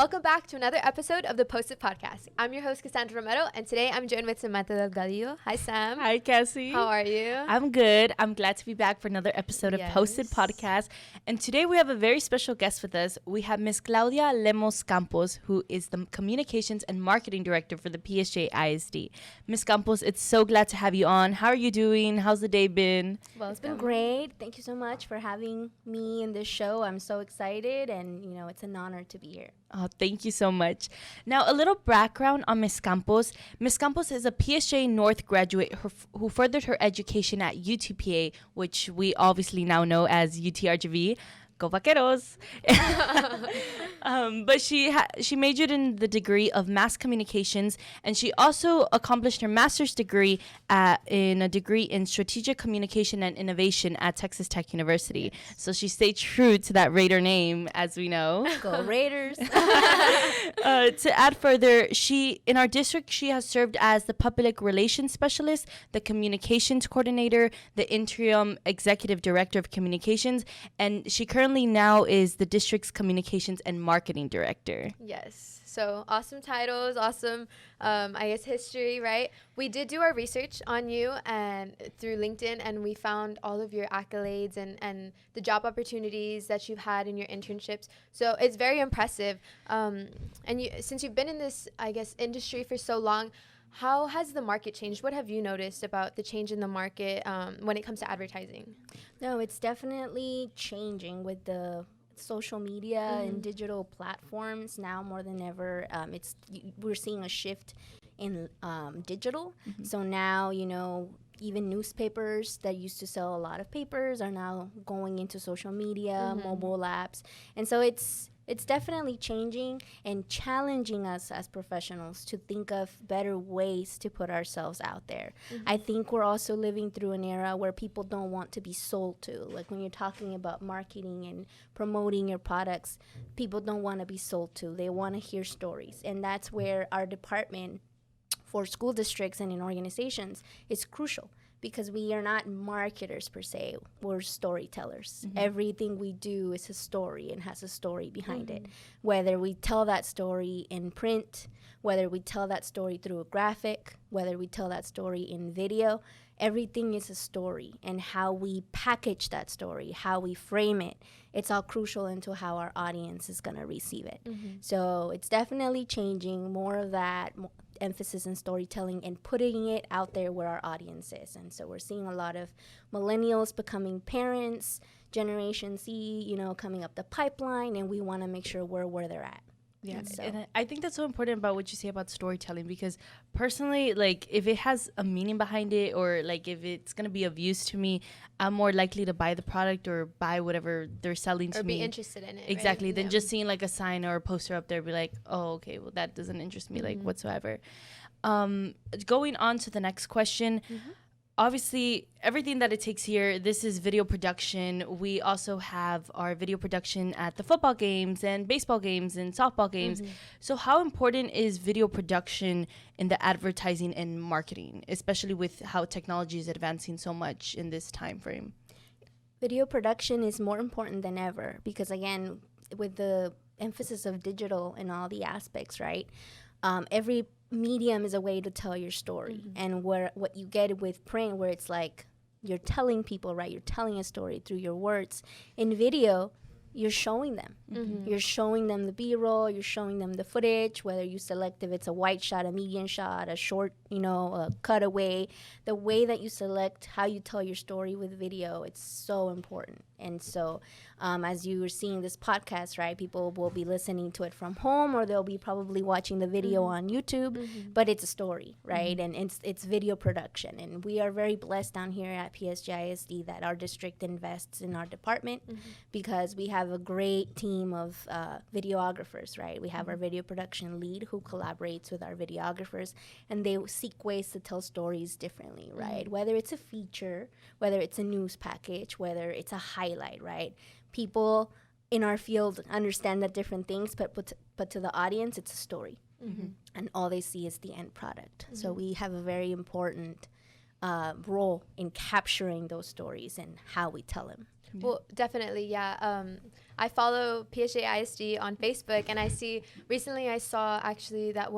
Welcome back to another episode of the Posted Podcast. I'm your host, Cassandra Romero, and today I'm joined with Samantha Delgadillo. Hi, Sam. Hi, Cassie. How are you? I'm good. I'm glad to be back for another episode of Posted Podcast. And today we have a very special guest with us. We have Miss Claudia Lemus-Campos, who is the Communications and Marketing Director for the PSJA ISD. Miss Campos, it's so glad to have you on. How are you doing? How's the day been? Well, it's been great. Thank you so much for having me in this show. I'm so excited, and, it's an honor to be here. Oh, thank you so much. Now, a little background on Miss Campos. Miss Campos is a PSJ North graduate who furthered her education at UTPA, which we obviously now know as UTRGV. Go Vaqueros! But she majored in the degree of mass communications, and she also accomplished her master's degree in a degree in strategic communication and innovation at Texas Tech University. So she stayed true to that Raider name, as we know. Go Raiders! To add further, in our district, she has served as the public relations specialist, the communications coordinator, the interim executive director of communications, and she currently now is the district's communications and marketing director. Yes. So awesome titles, awesome, history, right? We did do our research on you and through LinkedIn, and we found all of your accolades and the job opportunities that you've had in your internships. So it's very impressive. Since you've been in this, industry for so long, how has the market changed? What have you noticed about the change in the market when it comes to advertising? No, it's definitely changing with the social media and digital platforms now more than ever. We're seeing a shift in digital. So now, even newspapers that used to sell a lot of papers are now going into social media, mobile apps. And so it's definitely changing and challenging us as professionals to think of better ways to put ourselves out there. I think we're also living through an era where people don't want to be sold to. Like when you're talking about marketing and promoting your products, people don't want to be sold to. They want to hear stories. And that's where our department for school districts and in organizations is crucial, because we are not marketers per se, we're storytellers. Everything we do is a story and has a story behind it. Whether we tell that story in print, whether we tell that story through a graphic, whether we tell that story in video, everything is a story. And how we package that story, how we frame it, it's all crucial into how our audience is going to receive it. So it's definitely changing, more of that emphasis in storytelling and putting it out there where our audience is. And so we're seeing a lot of millennials becoming parents, Generation Z, coming up the pipeline, and we want to make sure we're where they're at. Yeah, and I think that's so important about what you say about storytelling, because personally, like, if it has a meaning behind it, or like if it's going to be of use to me, I'm more likely to buy the product or buy whatever they're selling to me. Or be interested in it. Exactly. Right? Than just seeing like a sign or a poster up there, be like, oh, okay, well, that doesn't interest me like whatsoever. Going on to the next question. Obviously, everything that it takes here, this is video production. We also have our video production at the football games and baseball games and softball games. So how important is video production in the advertising and marketing, especially with how technology is advancing so much in this time frame? Video production is more important than ever because, again, with the emphasis of digital in all the aspects, right? Every medium is a way to tell your story. And what you get with print, where it's like you're telling people, right? You're telling a story through your words. In video, you're showing them. You're showing them the B-roll. You're showing them the footage, whether you select if it's a wide shot, a medium shot, a short, a cutaway. The way that you select how you tell your story with video, it's so important. And so as you were seeing this podcast, right, people will be listening to it from home, or they'll be probably watching the video on YouTube, but it's a story, right? And it's video production. And we are very blessed down here at PSJA ISD that our district invests in our department because we have a great team of videographers, right? We have our video production lead who collaborates with our videographers, and they seek ways to tell stories differently, right? Whether it's a feature, whether it's a news package, whether it's a highlight, right? People in our field understand that different things, but to the audience, it's a story. And all they see is the end product. So we have a very important role in capturing those stories and how we tell them. Well, definitely, yeah. I follow PSJA ISD on Facebook, and I see recently I saw actually that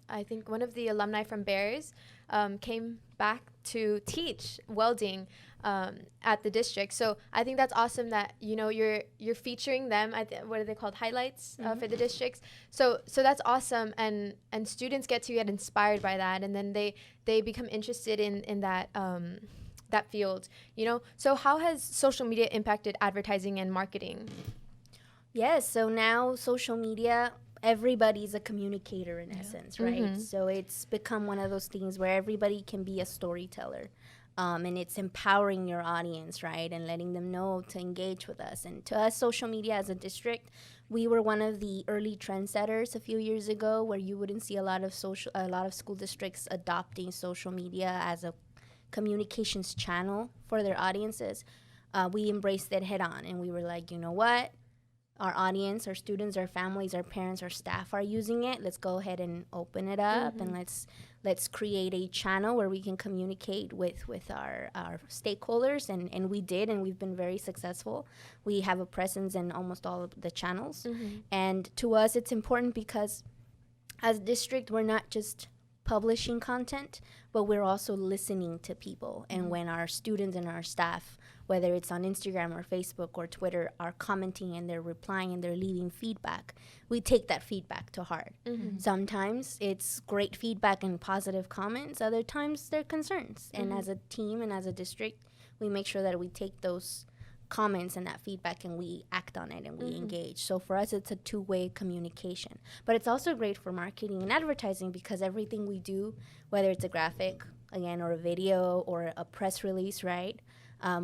I think one of the alumni from Bears came back to teach welding at the district. So I think that's awesome that you're featuring them. What are they called? Highlights for the districts. So that's awesome, and students get inspired by that, and then they become interested in that. That field, So how has social media impacted advertising and marketing? Yes, so now social media, everybody's a communicator in essence, right? So it's become one of those things where everybody can be a storyteller. And it's empowering your audience, right? And letting them know to engage with us. And to us, social media as a district, we were one of the early trendsetters a few years ago, where you wouldn't see a lot of school districts adopting social media as a communications channel for their audiences. We embraced it head on, and we were like, you know what? Our audience, our students, our families, our parents, our staff are using it. Let's go ahead and open it up, and let's create a channel where we can communicate with our stakeholders, and we did, and we've been very successful. We have a presence in almost all of the channels, and to us, it's important because as a district, we're not just publishing content, but we're also listening to people. And when our students and our staff, whether it's on Instagram or Facebook or Twitter, are commenting and they're replying and they're leaving feedback, we take that feedback to heart. Sometimes it's great feedback and positive comments. Other times they're concerns. And as a team and as a district, we make sure that we take those comments and that feedback and we act on it and we engage. So for us, it's a two-way communication. But it's also great for marketing and advertising, because everything we do, whether it's a graphic, again, or a video or a press release, right?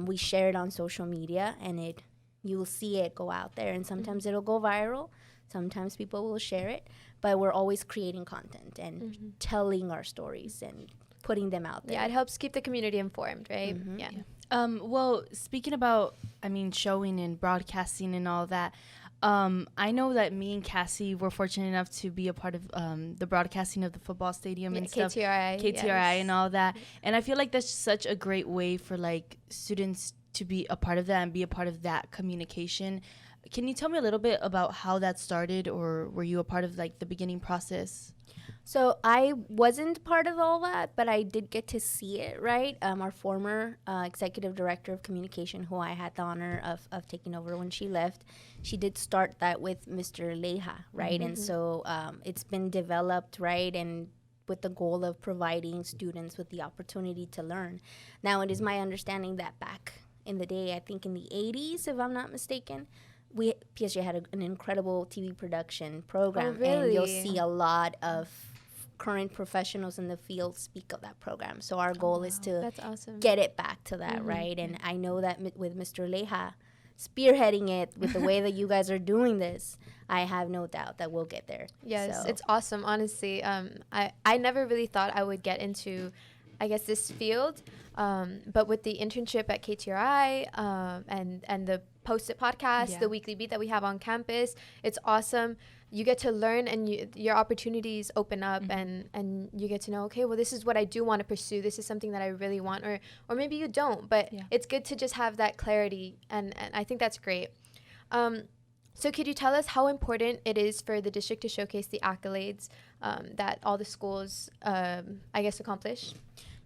We share it on social media, and you'll see it go out there, and sometimes it'll go viral. Sometimes people will share it, but we're always creating content and telling our stories and putting them out there. Yeah, it helps keep the community informed, right? Yeah. Well, speaking about, showing and broadcasting and all that, I know that me and Cassie were fortunate enough to be a part of the broadcasting of the football stadium and stuff. KTRI and all that. And I feel like that's such a great way for students to be a part of that and be a part of that communication. Can you tell me a little bit about how that started, or were you a part of the beginning process? So I wasn't part of all that, but I did get to see it, right? Our former executive director of communication, who I had the honor of taking over when she left, she did start that with Mr. Leja, right? And so it's been developed, right? And with the goal of providing students with the opportunity to learn. Now, it is my understanding that back in the day, I think in the 80s, if I'm not mistaken, PSJ had an incredible TV production program. Oh, really? And you'll see a lot of current professionals in the field speak of that program. So our goal is to That's awesome. get it back to that, right? And I know that with Mr. Leja spearheading it with the way that you guys are doing this, I have no doubt that we'll get there. Yes, So it's awesome, honestly. I never really thought I would get into, I guess, this field, but with the internship at KTRI and the Post-it podcast, the weekly beat that we have on campus, it's awesome. You get to learn, and your opportunities open up, and you get to know, okay, well, this is what I do want to pursue. This is something that I really want, or maybe you don't, but it's good to just have that clarity, and I think that's great. So could you tell us how important it is for the district to showcase the accolades that all the schools, I guess, accomplish?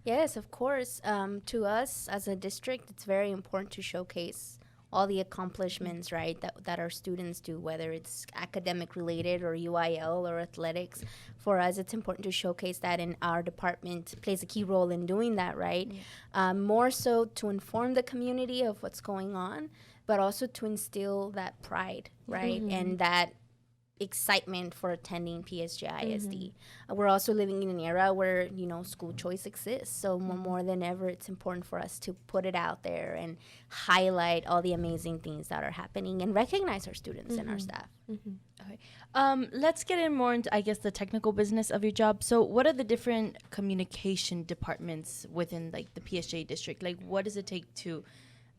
yes, of course. To us as a district, it's very important to showcase all the accomplishments, right, that our students do, whether it's academic related or UIL or athletics. For us, it's important to showcase that, and our department plays a key role in doing that, right? More so to inform the community of what's going on, but also to instill that pride, right, and that excitement for attending PSJA ISD. We're also living in an era where, school choice exists. So more than ever, it's important for us to put it out there and highlight all the amazing things that are happening and recognize our students and our staff. Okay. Let's get in more into, I guess, the technical business of your job. So what are the different communication departments within the PSJ district? What does it take to,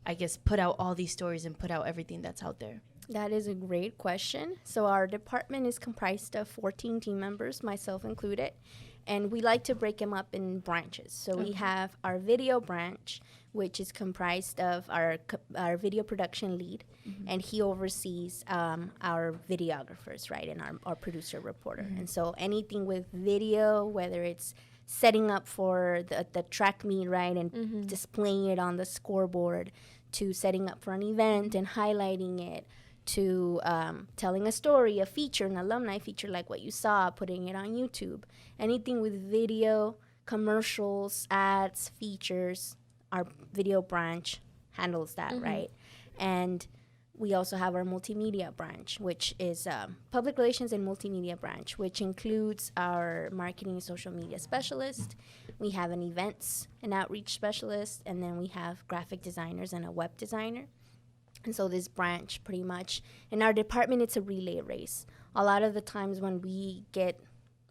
I guess, put out all these stories and put out everything that's out there? That is a great question. So our department is comprised of 14 team members, myself included. And we like to break them up in branches. So we have our video branch, which is comprised of our video production lead, and he oversees our videographers, right, and our producer reporter. And so anything with video, whether it's setting up for the track meet, right, and displaying it on the scoreboard, to setting up for an event and highlighting it, to telling a story, a feature, an alumni feature like what you saw, putting it on YouTube. Anything with video, commercials, ads, features, our video branch handles that, right? And we also have our multimedia branch, which is public relations and multimedia branch, which includes our marketing and social media specialist. We have an events and outreach specialist, and then we have graphic designers and a web designer. And so this branch pretty much, in our department, it's a relay race. A lot of the times when we get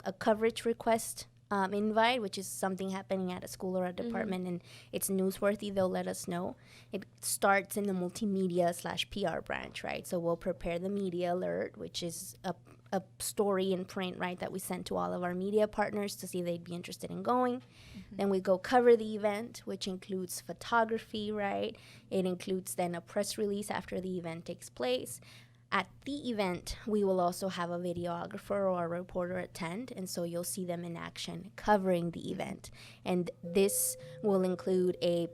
a coverage request invite, which is something happening at a school or a department, and it's newsworthy, they'll let us know. It starts in the multimedia/PR branch, right? So we'll prepare the media alert, which is a story in print, right, that we send to all of our media partners to see if they'd be interested in going. Then we go cover the event, which includes photography, right? It includes then a press release after the event takes place. At the event, we will also have a videographer or a reporter attend, and so you'll see them in action covering the event. And this will include a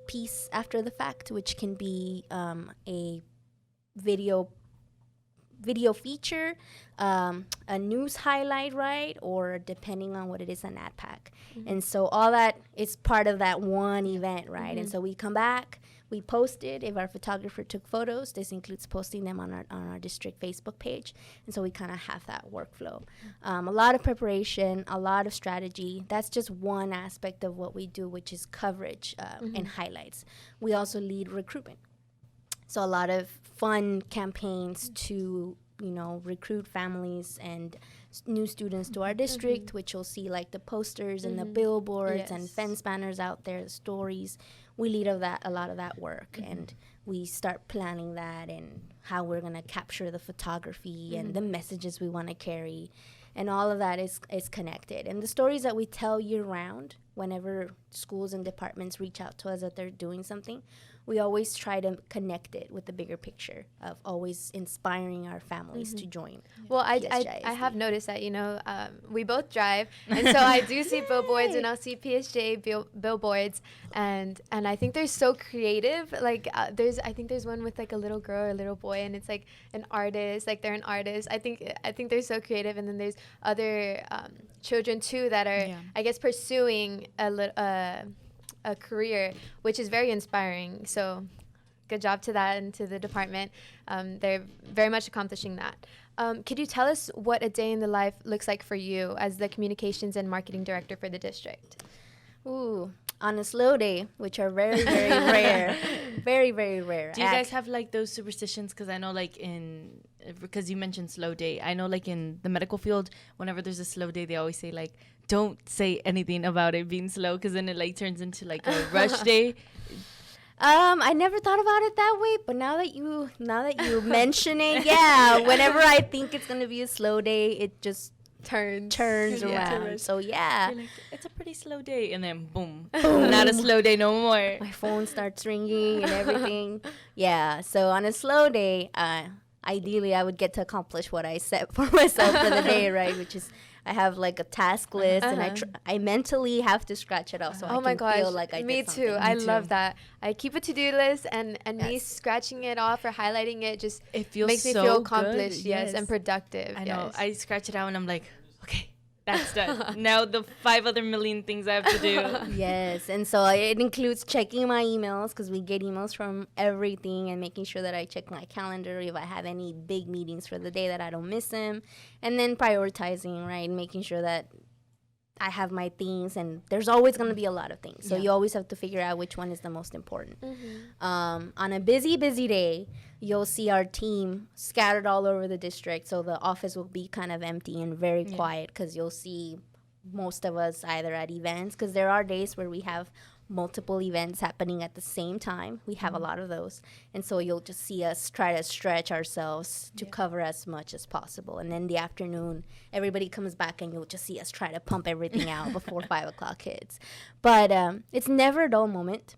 piece after the fact, which can be a video feature, a news highlight, right? Or depending on what it is, an ad pack. And so all that is part of that one event, right? And so we come back, we post it. If our photographer took photos, this includes posting them on our district Facebook page. And so we kind of have that workflow. A lot of preparation, a lot of strategy. That's just one aspect of what we do, which is coverage and highlights. We also lead recruitment. So a lot of fun campaigns to, recruit families and new students to our district, which you'll see like the posters and the billboards and fence banners out there, the stories. We lead a lot of that work, and we start planning that and how we're going to capture the photography and the messages we want to carry. And all of that is connected. And the stories that we tell year round, whenever schools and departments reach out to us that they're doing something, we always try to connect it with the bigger picture of always inspiring our families to join. Well, I have noticed that, we both drive. And so I do see billboards, and I'll see PSJA billboards. And I think they're so creative. Like, I think there's one with like a little girl or a little boy, and it's like an artist, like they're an artist. I think they're so creative. And then there's other children too that are, I guess, pursuing a career, which is very inspiring. So good job to that and to the department. They're very much accomplishing that. Could you tell us what a day in the life looks like for you as the communications and marketing director for the district? Ooh, on a slow day, which are very, very rare. Very, very rare. Do you guys have like those superstitions? Because I know because you mentioned slow day, I know like in the medical field, whenever there's a slow day, they always say like, don't say anything about it being slow, because then it like turns into like a rush day. I never thought about it that way, but now that you mention it, whenever I think it's gonna be a slow day, it just turns around. So You're like, it's a pretty slow day, and then boom, not a slow day no more. My phone starts ringing and everything. So on a slow day, ideally I would get to accomplish what I set for myself for the day, right? Which is, I have like a task list, and I mentally have to scratch it off so I can feel like I did something. Me too. I love that. I keep a to-do list, and me scratching it off or highlighting it just makes me feel accomplished, and productive. I know. I scratch it out, and I'm like, okay, that's done. Now the 5 other million things I have to do. Yes, and so it includes checking my emails, because we get emails from everything, and making sure that I check my calendar if I have any big meetings for the day, that I don't miss them, and then prioritizing, right, making sure that I have my things, and there's always going to be a lot of things, so you always have to figure out which one is the most important. On a busy day, you'll see our team scattered all over the district, so the office will be kind of empty and very quiet, because you'll see most of us either at events, because there are days where we have multiple events happening at the same time. We have a lot of those. And so you'll just see us try to stretch ourselves to cover as much as possible. And then the afternoon, everybody comes back and you'll just see us try to pump everything out before 5 o'clock hits. But it's never a dull moment.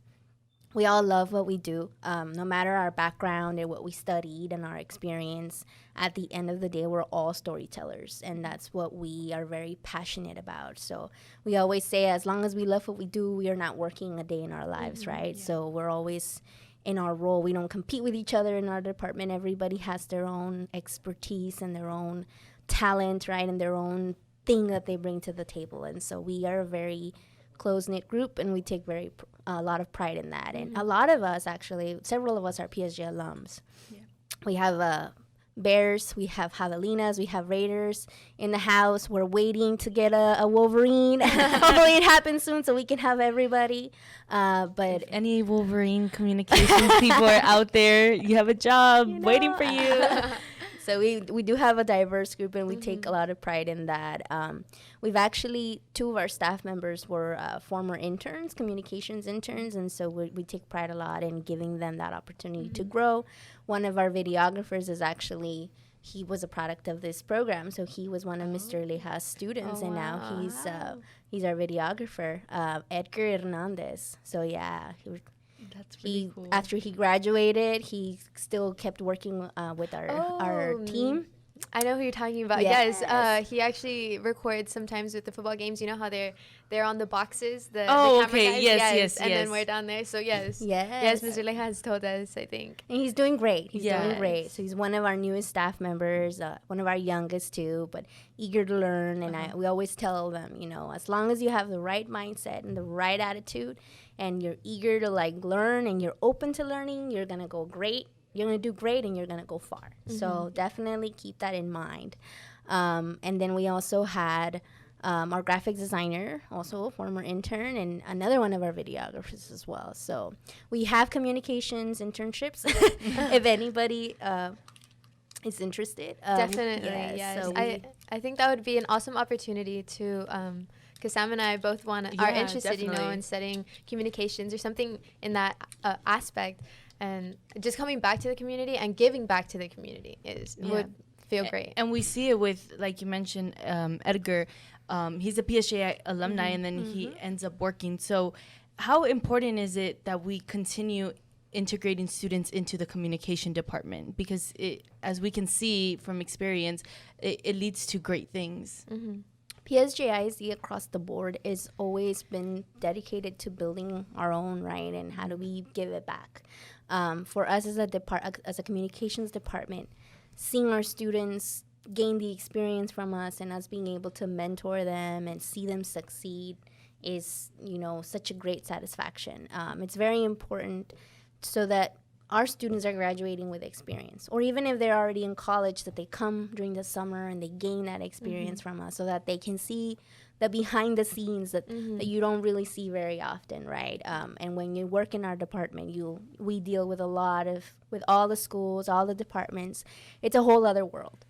We all love what we do, no matter our background and what we studied and our experience. At the end of the day, we're all storytellers, and that's what we are very passionate about. So we always say, as long as we love what we do, we are not working a day in our lives, right? Yeah. So we're always in our role. We don't compete with each other in our department. Everybody has their own expertise and their own talent, right, and their own thing that they bring to the table. And so we are a very close-knit group, and we take a lot of pride in that. And a lot of us, actually, several of us are PSJA alums. Yeah. We have Bears, we have Javelinas, we have Raiders in the house. We're waiting to get a Wolverine. Hopefully it happens soon so we can have everybody. But if any Wolverine communications people are out there, you have a job waiting for you. So we do have a diverse group, and we take a lot of pride in that. We've actually, 2 of our staff members were former interns, communications interns, and so we take pride a lot in giving them that opportunity to grow. One of our videographers is actually, he was a product of this program, so he was one of Mr. Leja's students, and now he's our videographer, Edgar Hernandez. So yeah, that's really cool. After he graduated, he still kept working with our team. I know who you're talking about. Yes. He actually records sometimes with the football games. You know how they're on the boxes, the camera guys? Yes. And then we're down there. So yes, Mr. Leja has told us, I think. And he's doing great. He's doing great. So he's one of our newest staff members, one of our youngest too, but eager to learn. And we always tell them, as long as you have the right mindset and the right attitude, and you're eager to learn, and you're open to learning, you're gonna go great. You're going to do great, and you're going to go far. So definitely keep that in mind. And then we also had our graphic designer, also a former intern, and another one of our videographers as well. So we have communications internships if anybody is interested. Definitely, yes. So I think that would be an awesome opportunity to because Sam and I both are interested, in studying communications or something in that aspect. And just coming back to the community and giving back to the community would feel great. And we see it with, like you mentioned, Edgar. He's a PSJA alumni, and then he ends up working. So how important is it that we continue integrating students into the communication department? Because as we can see from experience, it leads to great things. PSJIC across the board has always been dedicated to building our own, right? And how do we give it back? For us as a communications department, seeing our students gain the experience from us and us being able to mentor them and see them succeed is, such a great satisfaction. It's very important so that our students are graduating with experience, or even if they're already in college, that they come during the summer and they gain that experience from us so that they can see the behind the scenes that you don't really see very often, right? And when you work in our department, we deal with with all the schools, all the departments. It's a whole other world.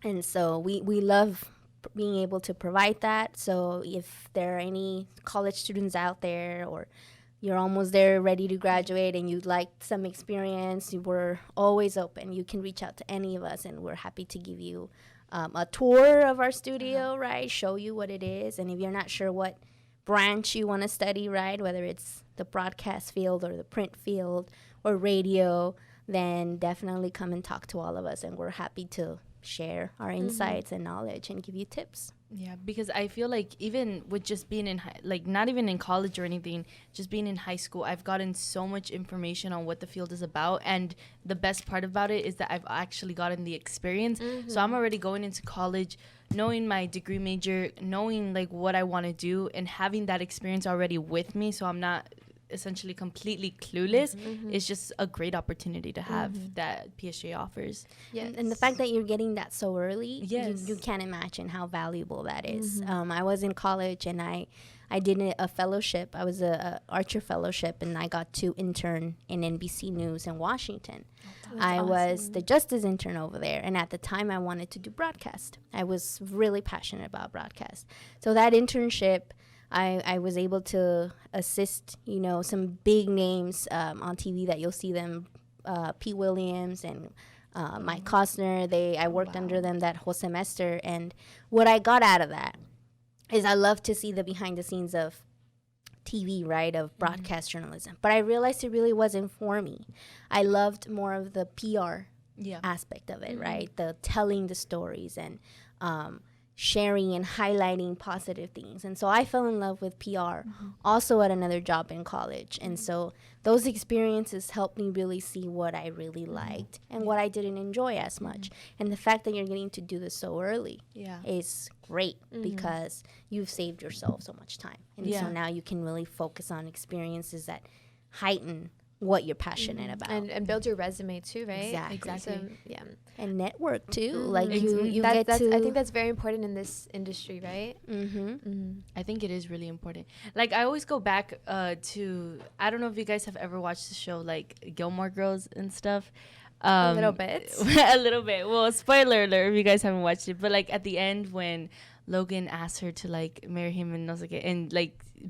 And so we love being able to provide that. So if there are any college students out there, or you're almost there ready to graduate and you'd like some experience, we're always open. You can reach out to any of us, and we're happy to give you a tour of our studio, right? Show you what it is. And if you're not sure what branch you want to study, right, whether it's the broadcast field or the print field or radio, then definitely come and talk to all of us, and we're happy to share our insights and knowledge and give you tips. Yeah, because I feel like even with just being in not even in college or anything, just being in high school, I've gotten so much information on what the field is about. And the best part about it is that I've actually gotten the experience. So I'm already going into college knowing my degree major, knowing what I want to do, and having that experience already with me. So I'm not essentially completely clueless. It's just a great opportunity to have that PSJA offers. And the fact that you're getting that so early, you can't imagine how valuable that is. I was in college, and I did a fellowship. I was a Archer fellowship, and I got to intern in NBC News in Washington. I was the justice intern over there, and at the time I wanted to do broadcast. I was really passionate about broadcast. So that internship I was able to assist, some big names on TV that you'll see them, Pete Williams and Mike Costner. I worked under them that whole semester. And what I got out of that is I love to see the behind the scenes of TV, right, of broadcast journalism. But I realized it really wasn't for me. I loved more of the PR aspect of it, right? The telling the stories and sharing and highlighting positive things. And so I fell in love with PR also at another job in college. And so those experiences helped me really see what I really liked and what I didn't enjoy as much. And the fact that you're getting to do this so early is great because you've saved yourself so much time. And so now you can really focus on experiences that heighten what you're passionate about and build your resume too, right? Exactly. So, and network too. Like you get that's, to. I think that's very important in this industry, right? I think it is really important. Like I always go back to, I don't know if you guys have ever watched the show like Gilmore Girls and stuff. A little bit. A little bit. Well, spoiler alert if you guys haven't watched it. But like at the end when Logan asked her to like marry him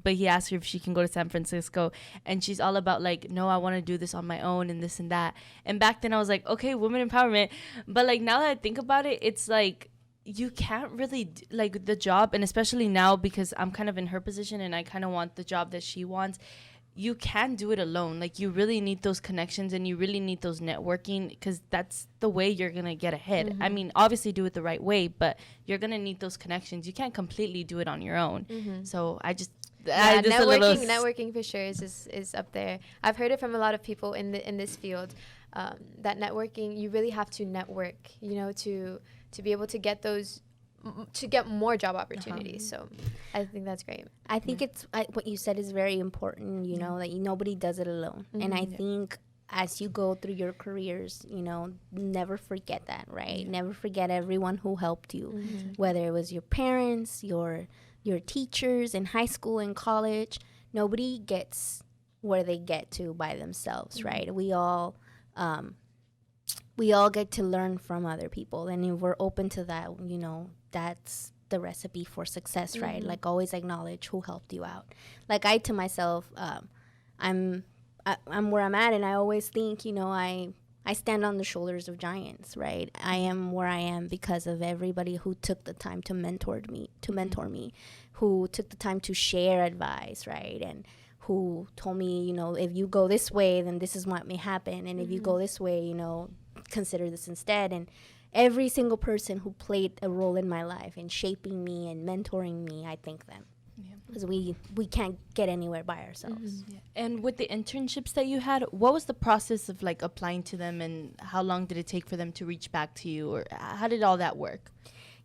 but he asked her if she can go to San Francisco, and she's all about like, no, I want to do this on my own and this and that. And back then I was like, okay, women empowerment. But like now that I think about it, it's like you can't really like the job, and especially now because I'm kind of in her position and I kind of want the job that she wants. You can't do it alone. Like you really need those connections and you really need those networking, because that's the way you're going to get ahead. I mean, obviously do it the right way, but you're going to need those connections. You can't completely do it on your own. So I just, networking for sure is up there. I've heard it from a lot of people in this field, that networking, you really have to network, to be able to get those, to get more job opportunities. So I think that's great. I think it's what you said is very important, that nobody does it alone. And I think as you go through your careers, never forget that, right? Never forget everyone who helped you, whether it was your parents, your teachers in high school and college. Nobody gets where they get to by themselves, right? We all get to learn from other people, and if we're open to that, that's the recipe for success, right? Like always acknowledge who helped you out. Like I to myself, I'm where I'm at, and I always think, I stand on the shoulders of giants, right? I am where I am because of everybody who took the time to mentor me, who took the time to share advice, right? And who told me, if you go this way, then this is what may happen. And if you go this way, consider this instead. And every single person who played a role in my life in shaping me and mentoring me, I thank them. Because we can't get anywhere by ourselves. And with the internships that you had, what was the process of like applying to them, and how long did it take for them to reach back to you, or how did all that work?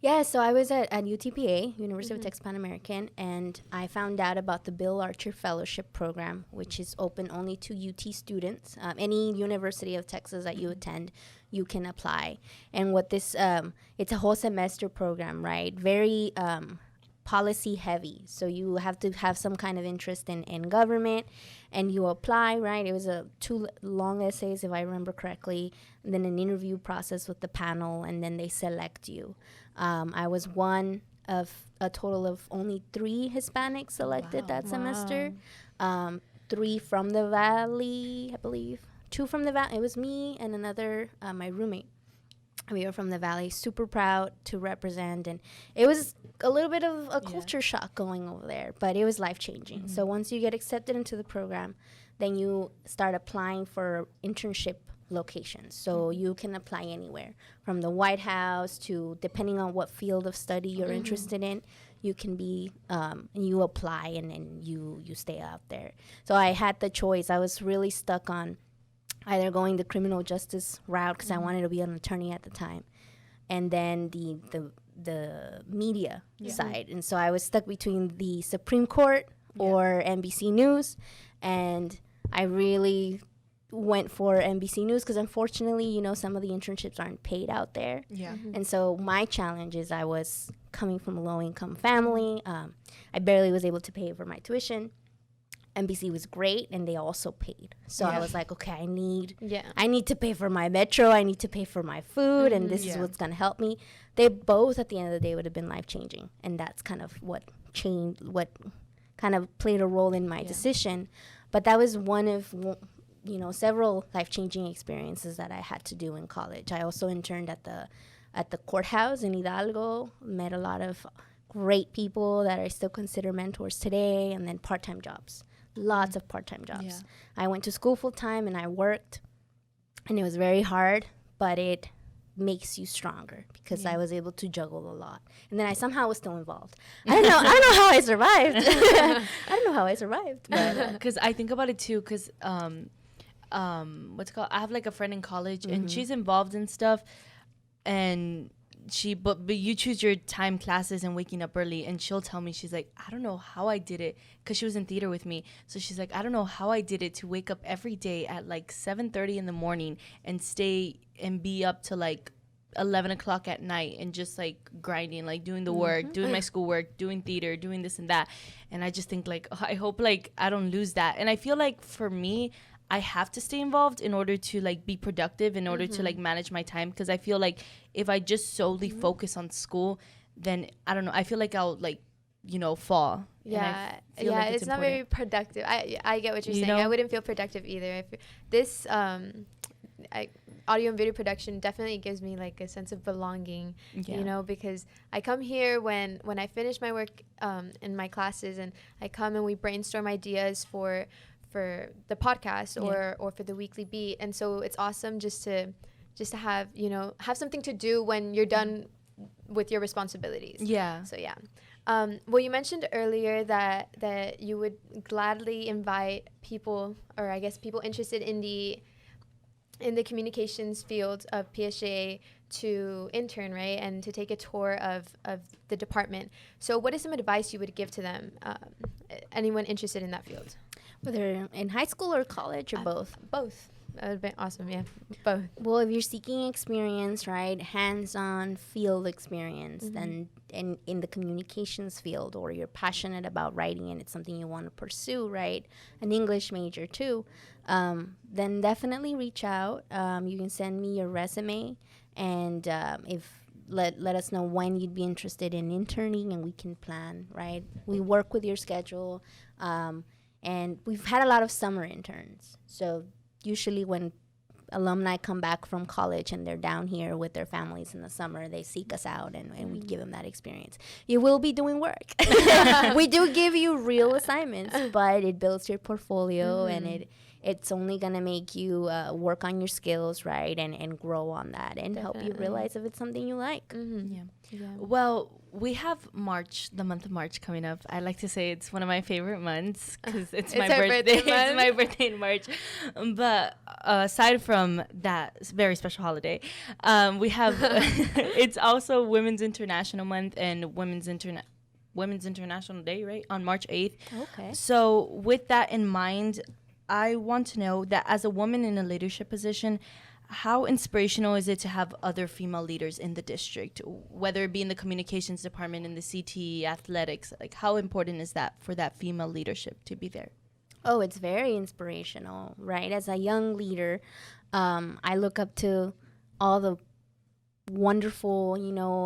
Yeah, so I was at UTPA, University of Texas Pan American, and I found out about the Bill Archer Fellowship Program, which is open only to UT students. Any University of Texas that you attend, you can apply. And what this, it's a whole semester program, right? Very policy heavy. So you have to have some kind of interest in government, and you apply, right? It was 2 long essays, if I remember correctly, and then an interview process with the panel, and then they select you. I was one of a total of only 3 Hispanics selected that semester. 3 from the Valley, I believe. 2 from the Valley. It was me and another, my roommate. We were from the Valley, super proud to represent, and it was a little bit of a culture shock going over there, but it was life-changing. So once you get accepted into the program, then you start applying for internship locations. So you can apply anywhere, from the White House to, depending on what field of study you're interested in, you can be, you apply and you stay out there. So I had the choice. I was really stuck on either going the criminal justice route, because I wanted to be an attorney at the time, and then the media side. And so I was stuck between the Supreme Court or NBC News, and I really went for NBC News because unfortunately, some of the internships aren't paid out there. And so my challenge is I was coming from a low-income family. I barely was able to pay for my tuition. NBC was great, and they also paid. So I was like, okay, I need to pay for my metro. I need to pay for my food, and this is what's going to help me. They both, at the end of the day, would have been life-changing, and that's kind of what changed, what kind of played a role in my decision. But that was one of, several life-changing experiences that I had to do in college. I also interned at the courthouse in Hidalgo, met a lot of great people that I still consider mentors today, and then part-time jobs. Lots of part-time jobs. Yeah. I went to school full-time and I worked, and it was very hard, but it makes you stronger because I was able to juggle a lot. And then I somehow was still involved. I don't know how I survived. I don't know how I survived. Because I think about it too, because what's it called? I have like a friend in college, and she's involved in stuff, and but you choose your time classes and waking up early, and she'll tell me, she's like, I don't know how I did it, because she was in theater with me. So she's like, I don't know how I did it to wake up every day at like 7:30 in the morning and stay and be up to like 11 o'clock at night and just like grinding, like doing the work, doing my schoolwork, doing theater, doing this and that. And I just think like, I hope like I don't lose that. And I feel like for me, I have to stay involved in order to like be productive, in order to like manage my time, because I feel like if I just solely focus on school, then I don't know, I feel like I'll like, fall. Yeah, like it's not very productive. I get what you're saying. I wouldn't feel productive either. If this audio and video production definitely gives me like a sense of belonging, because I come here when I finish my work in my classes, and I come and we brainstorm ideas for the podcast or for the weekly beat. And so it's awesome just to have have something to do when you're done with your responsibilities. So well, you mentioned earlier that you would gladly invite people, or I guess people interested in the communications field of PSJA to intern, right, and to take a tour of the department. So what is some advice you would give to them, anyone interested in that field? Whether in high school or college, or both? Both. That would be awesome, yeah. Both. Well, if you're seeking experience, right, hands-on field experience, then in the communications field, or you're passionate about writing and it's something you want to pursue, right, an English major too, then definitely reach out. You can send me your resume, and let us know when you'd be interested in interning, and we can plan, right? We work with your schedule, and we've had a lot of summer interns. So usually when alumni come back from college and they're down here with their families in the summer, they seek us out, and we give them that experience. You will be doing work. We do give you real assignments, but it builds your portfolio, and it's only going to make you work on your skills, right, and grow on that, and help you realize if it's something you like. Well, we have the month of March coming up. I like to say it's one of my favorite months because it's my birthday. It's my birthday in March. But aside from that very special holiday, we have it's also Women's International Month and Women's International Day, right, on March 8th. Okay. So with that in mind, I want to know that as a woman in a leadership position, how inspirational is it to have other female leaders in the district, whether it be in the communications department, in the CTE, athletics? Like, how important is that for that female leadership to be there? Oh, it's very inspirational, right? As a young leader, I look up to all the wonderful,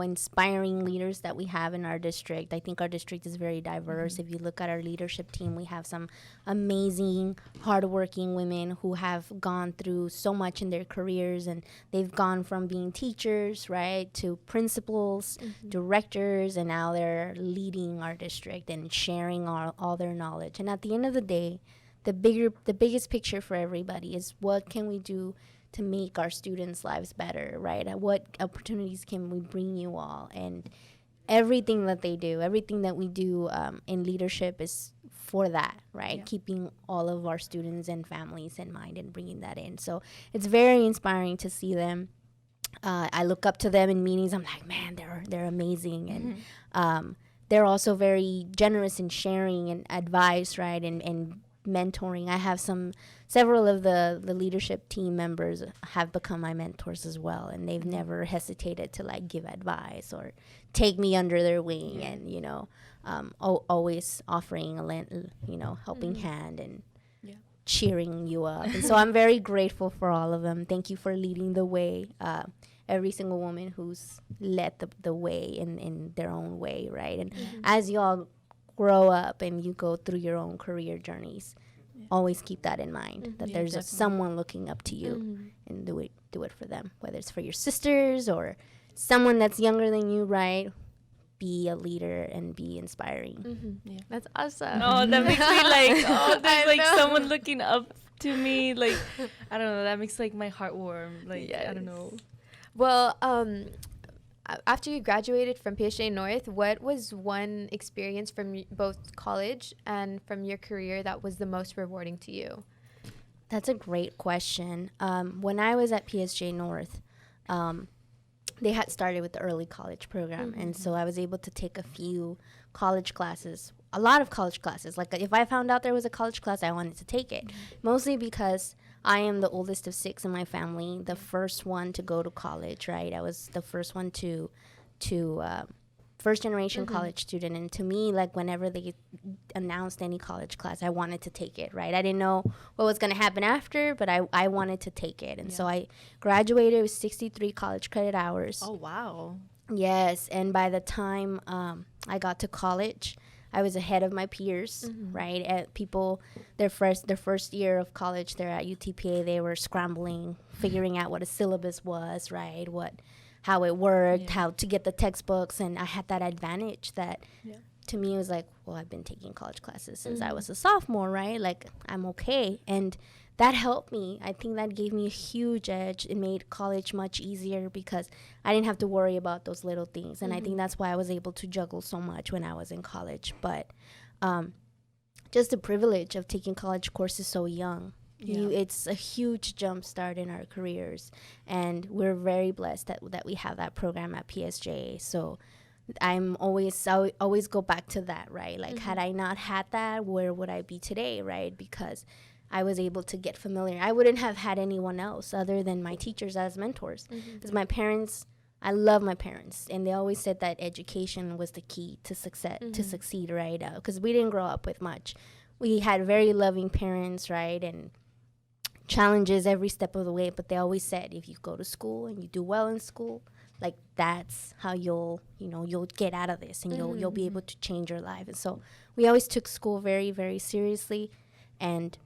inspiring leaders that we have in our district. I think our district is very diverse. If you look at our leadership team, we have some amazing, hardworking women who have gone through so much in their careers, and they've gone from being teachers, right, to principals, directors, and now they're leading our district and sharing all their knowledge. And at the end of the day, the biggest picture for everybody is, what can we do to make our students' lives better, right? What opportunities can we bring you all? And everything that they do, everything that we do in leadership is for that, right? Yeah. Keeping all of our students and families in mind and bringing that in. So it's very inspiring to see them. I look up to them in meetings. I'm like, man, they're amazing. And they're also very generous in sharing and advice, right? And mentoring. I have several of the leadership team members have become my mentors as well, and they've never hesitated to like give advice or take me under their wing, and always offering a helping hand and cheering you up. And so I'm very grateful for all of them. Thank you for leading the way. Every single woman who's led the way in their own way, right? And as you all grow up and you go through your own career journeys, always keep that in mind, that there's someone looking up to you, and do it for them, whether it's for your sisters or someone that's younger than you, right? Be a leader and be inspiring. That's awesome. Oh, that makes me like, oh, there's like someone looking up to me. Like, I don't know. That makes like my heart warm. Like, I don't know. Well, after you graduated from PSJA North, what was one experience from both college and from your career that was the most rewarding to you? That's a great question. When I was at PSJA North, they had started with the early college program. And so I was able to take a few college classes, a lot of college classes. Like if I found out there was a college class, I wanted to take it. Mostly because I am the oldest of 6 in my family, the first one to go to college, right? I was the first one to first generation college student. And to me, like whenever they announced any college class, I wanted to take it, right? I didn't know what was going to happen after, but I wanted to take it. And so I graduated with 63 college credit hours. Oh, wow. Yes. And by the time I got to college, I was ahead of my peers, right? People, their first year of college, they're at UTPA, they were scrambling, figuring out what a syllabus was, right? How it worked, how to get the textbooks, and I had that advantage that to me was like, well, I've been taking college classes since I was a sophomore, right? Like, I'm okay. And that helped me. I think that gave me a huge edge. It made college much easier because I didn't have to worry about those little things. And I think that's why I was able to juggle so much when I was in college. But just the privilege of taking college courses so young. It's a huge jump start in our careers, and we're very blessed that we have that program at PSJA. So I always go back to that, right? Like had I not had that, where would I be today, right? Because I was able to get familiar. I wouldn't have had anyone else other than my teachers as mentors. Because my parents, I love my parents, and they always said that education was the key to succeed, right? Because we didn't grow up with much. We had very loving parents, right? And challenges every step of the way, but they always said if you go to school and you do well in school, like that's how you'll get out of this, and you'll be able to change your life. And so we always took school very, very seriously, and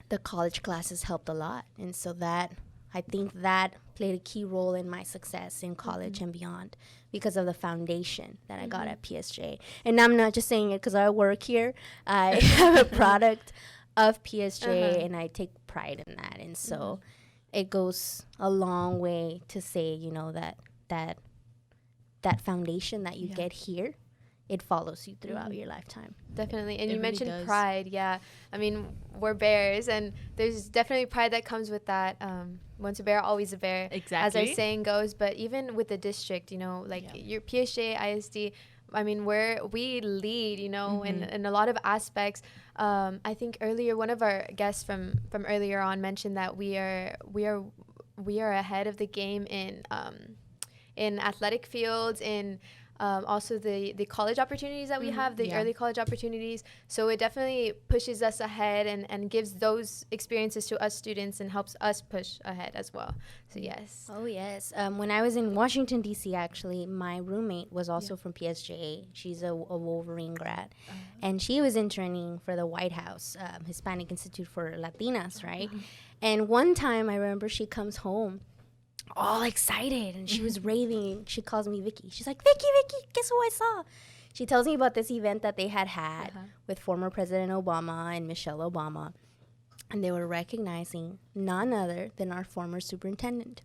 the college classes helped a lot. And so that, I think that played a key role in my success in college and beyond, because of the foundation that I got at PSJA. And I'm not just saying it because I work here. I am a product of PSJA, and I take pride in that. And so it goes a long way to say, that foundation that you get here, it follows you throughout your lifetime. Definitely. And It you really mentioned does. pride. Yeah. I mean, we're bears, and there's definitely pride that comes with that. Once a bear, always a bear, as our saying goes. But even with the district, your PSJA ISD, I mean, we lead, in a lot of aspects. I think earlier, one of our guests from earlier on mentioned that we are ahead of the game in athletic fields, in also the college opportunities that we have, the early college opportunities. So it definitely pushes us ahead and gives those experiences to us students and helps us push ahead as well. So yes. Oh yes. When I was in Washington D.C., actually, my roommate was also from PSJA. She's a Wolverine grad, and she was interning for the White House, Hispanic Institute for Latinas, right? And one time I remember she comes home all excited, and she was raving. She calls me Vicky. She's like, Vicky, guess who I saw? She tells me about this event that they had with former President Obama and Michelle Obama, and they were recognizing none other than our former superintendent.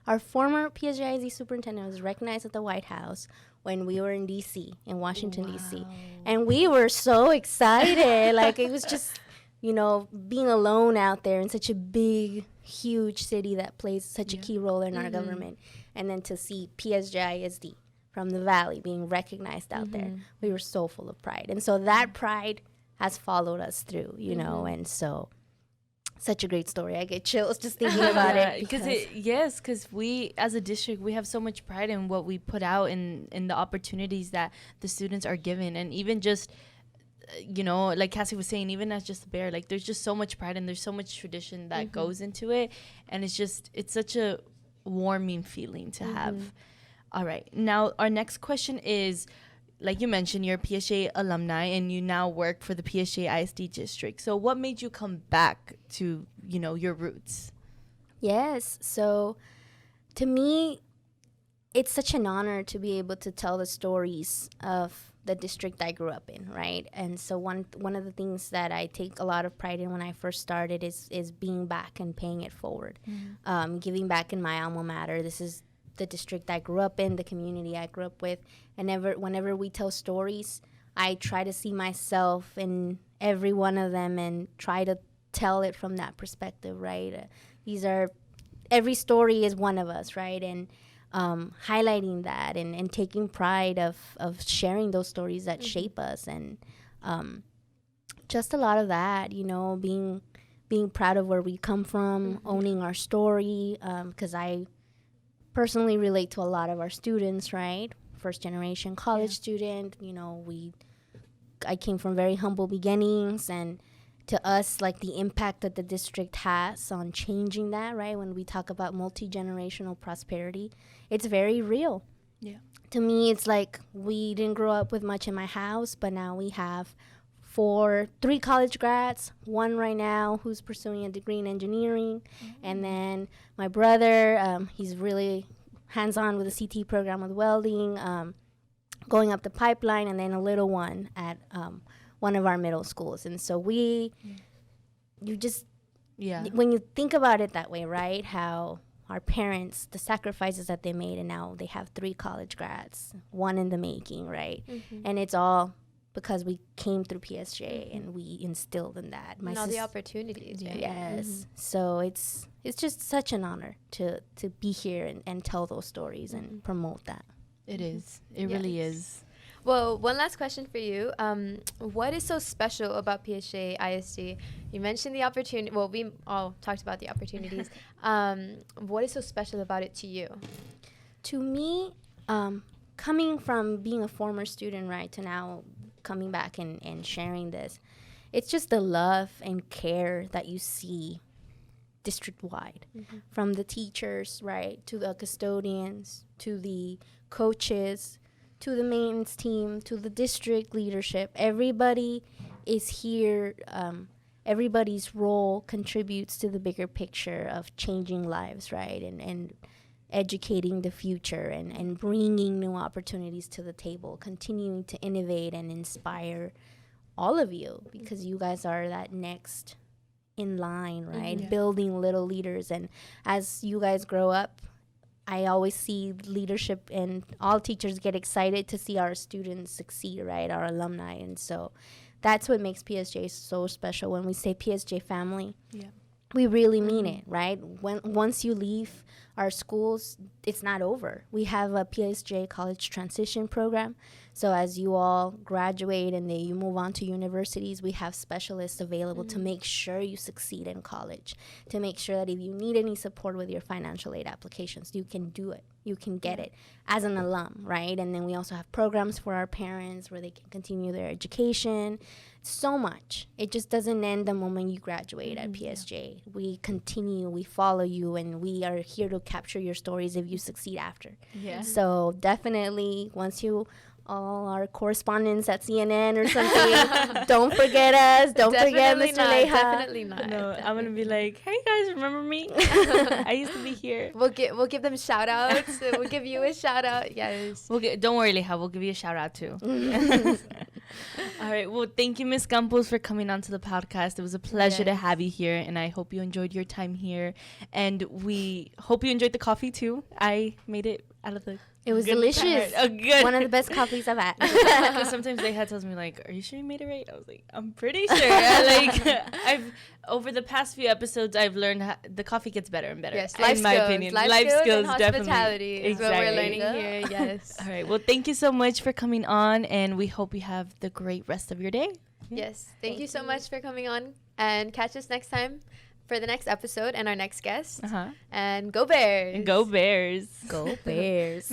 Our former PSJIZ superintendent was recognized at the White House when we were in D.C., in Washington, D.C. And we were so excited. Like, it was just, being alone out there in such a big, huge city that plays such a key role in our government, and then to see PSJISD from the Valley being recognized out there, we were so full of pride. And so that pride has followed us through, and so such a great story. I get chills just thinking about it. Because we, as a district, we have so much pride in what we put out in the opportunities that the students are given. And even just, like Cassie was saying, even as just a bear, like there's just so much pride and there's so much tradition that goes into it. And it's such a warming feeling to have. All right. Now, our next question is, like you mentioned, you're a PSJA alumni and you now work for the PSJA ISD district. So what made you come back to, your roots? Yes. So to me, it's such an honor to be able to tell the stories of the district I grew up in, right? And so one of the things that I take a lot of pride in when I first started is being back and paying it forward, giving back in my alma mater. This is the district I grew up in, the community I grew up with, and whenever we tell stories, I try to see myself in every one of them and try to tell it from that perspective, right? Every story is one of us, right? And highlighting that and taking pride of sharing those stories that shape us, and just a lot of that, being proud of where we come from, owning our story, because I personally relate to a lot of our students, right? First generation college student, I came from very humble beginnings, and to us, like the impact that the district has on changing that, right? When we talk about multi-generational prosperity, it's very real. Yeah. To me, it's like we didn't grow up with much in my house, but now we have 3 college grads, one right now who's pursuing a degree in engineering, and then my brother, he's really hands-on with the CT program with welding, going up the pipeline, and then a little one at one of our middle schools. And so when you think about it that way, right, how our parents, the sacrifices that they made, and now they have 3 college grads, one in the making, right? And it's all because we came through PSJA and we instilled in that. And all the opportunities, right? Yes. So it's just such an honor to be here and tell those stories and promote that. It is. It really is. Well, one last question for you. What is so special about PSJA ISD? You mentioned the opportunity. Well, we all talked about the opportunities. What is so special about it to you? To me, coming from being a former student, right, to now coming back and sharing this, it's just the love and care that you see district-wide, from the teachers, right, to the custodians, to the coaches, to the maintenance team, to the district leadership. Everybody is here. Everybody's role contributes to the bigger picture of changing lives, right, and educating the future and bringing new opportunities to the table, continuing to innovate and inspire all of you, because you guys are that next in line, right? Building little leaders. And as you guys grow up, I always see leadership, and all teachers get excited to see our students succeed, right? Our alumni. And so that's what makes PSJ so special. When we say PSJ family, we really mean it, right? Once you leave our schools, it's not over. We have a PSJ college transition program. So as you all graduate and then you move on to universities, we have specialists available to make sure you succeed in college, to make sure that if you need any support with your financial aid applications, you can do it. You can get it as an alum, right? And then we also have programs for our parents where they can continue their education. So much. It just doesn't end the moment you graduate at PSJ. We continue, we follow you, and we are here to capture your stories if you succeed after. So definitely, once you all our correspondents at CNN or something, don't forget us. Don't forget Mr. Leja. Definitely not. No, I'm gonna be like, hey guys, remember me? I used to be here. We'll give them shout outs. We'll give you a shout out. Yes. Don't worry, Leja. We'll give you a shout out too. All right. Well, thank you, Ms. Campos, for coming onto the podcast. It was a pleasure to have you here, and I hope you enjoyed your time here. And we hope you enjoyed the coffee too. I made it out of the. It was delicious. Good. One of the best coffees I've had. Because sometimes Leja tells me, like, are you sure you made it right? I was like, I'm pretty sure. I've over the past few episodes, I've learned the coffee gets better and better. Yes, in my opinion. Life skills and definitely. Hospitality is what we're learning here. Yes. All right. Well, thank you so much for coming on, and we hope you have the great rest of your day. Yes. Thank you so much for coming on, and catch us next time for the next episode and our next guest. And go Bears! Go Bears! Go Bears!